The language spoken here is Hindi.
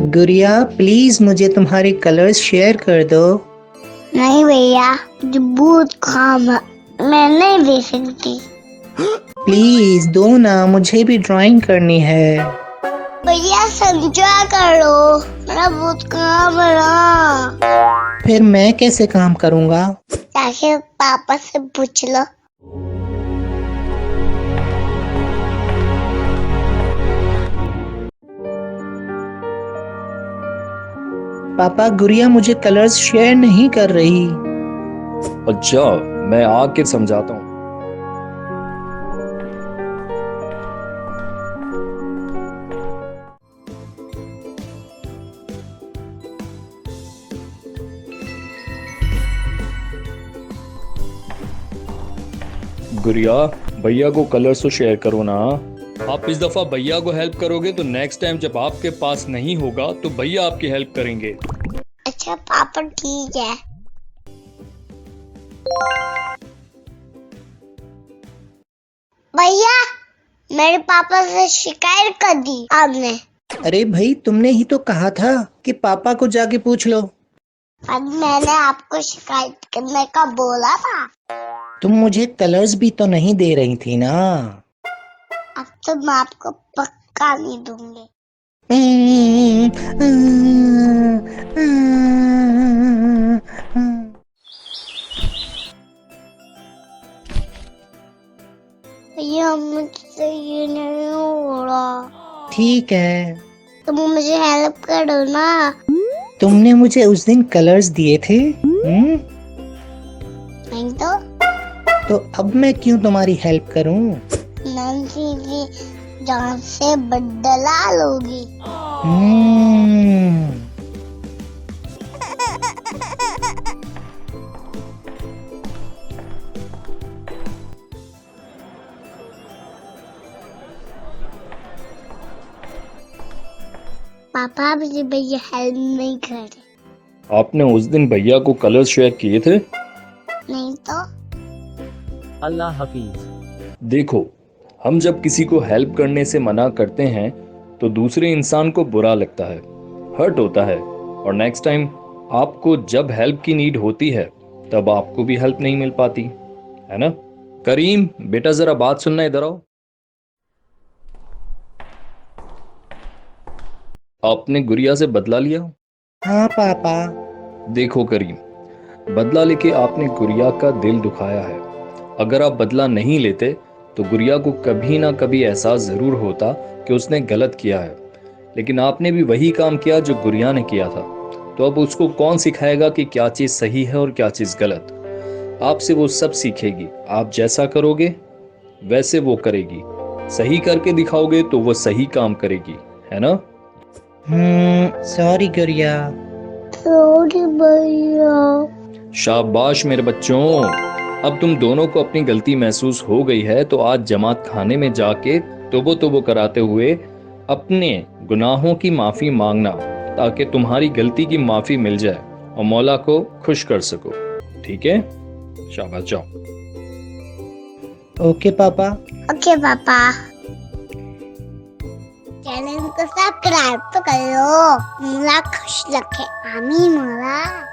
गुड़िया प्लीज मुझे तुम्हारे कलर्स शेयर कर दो। नहीं भैया, मुझे बहुत काम है, मैं नहीं दे सकती। प्लीज दो ना, मुझे भी ड्राइंग करनी है। भैया समझा करो, मेरा बहुत काम है ना। फिर मैं कैसे काम करूँगा? जाके पापा से पूछ लो। पापा गुड़िया मुझे कलर्स शेयर नहीं कर रही। अच्छा, मैं आके समझाता हूँ। गुड़िया, भैया को कलर्स तो शेयर करो ना। आप इस दफा भैया को हेल्प करोगे तो नेक्स्ट टाइम जब आपके पास नहीं होगा तो भैया आपकी हेल्प करेंगे। अच्छा पापा ठीक है। भैया मेरे पापा से शिकायत कर दी आपने। अरे भाई तुमने ही तो कहा था कि पापा को जाके पूछ लो। अब मैंने आपको शिकायत करने का बोला था। तुम मुझे कलर्स भी तो नहीं दे रही थी ना। अब तो मैं आपको पक्का नहीं दूंगी। भैया मुझसे ये नहीं हो रहा। ठीक है, तुम मुझे हेल्प करो ना। तुमने मुझे उस दिन कलर्स दिए थे। नहीं तो अब मैं क्यों तुम्हारी हेल्प करूं? नंसी की जान से बदला लोगी। हम्म, पापा मुझे भैया हेल्प नहीं कर रहे। आपने उस दिन भैया को कलर्स शेयर किए थे? नहीं तो। अल्लाह हाफिज। देखो, हम जब किसी को हेल्प करने से मना करते हैं तो दूसरे इंसान को बुरा लगता है, हर्ट होता है, और नेक्स्ट टाइम आपको जब हेल्प की नीड होती है तब आपको भी हेल्प नहीं मिल पाती है ना। करीम बेटा जरा बात सुनना, इधर आओ। आपने गुड़िया से बदला लिया? हाँ पापा। देखो करीम, बदला लेके आपने गुड़िया का दिल दुखाया है। अगर आप बदला नहीं लेते तो गुड़िया को कभी ना कभी एहसास जरूर होता कि उसने गलत किया है, लेकिन आपने भी वही काम किया जो गुड़िया ने किया था। तो अब उसको कौन सिखाएगा कि क्या चीज सही है और क्या चीज गलत? आपसे वो सब सीखेगी। आप जैसा करोगे वैसे वो करेगी। सही करके दिखाओगे तो वो सही काम करेगी, है ना। सॉरी गुड़िया। सॉरी भैया। शाबाश मेरे बच्चों। अब तुम दोनों को अपनी गलती महसूस हो गई है तो आज जमात खाने में जाके तोबो तोबो कराते हुए अपने गुनाहों की माफी मांगना, ताकि तुम्हारी गलती की माफी मिल जाए और मौला को खुश कर सको। ठीक है, शाबाश, जाओ। ओके पापा। ओके पापा। चैनल को सब्सक्राइब तो करो। मौला खुश रखे। आमीन मौला।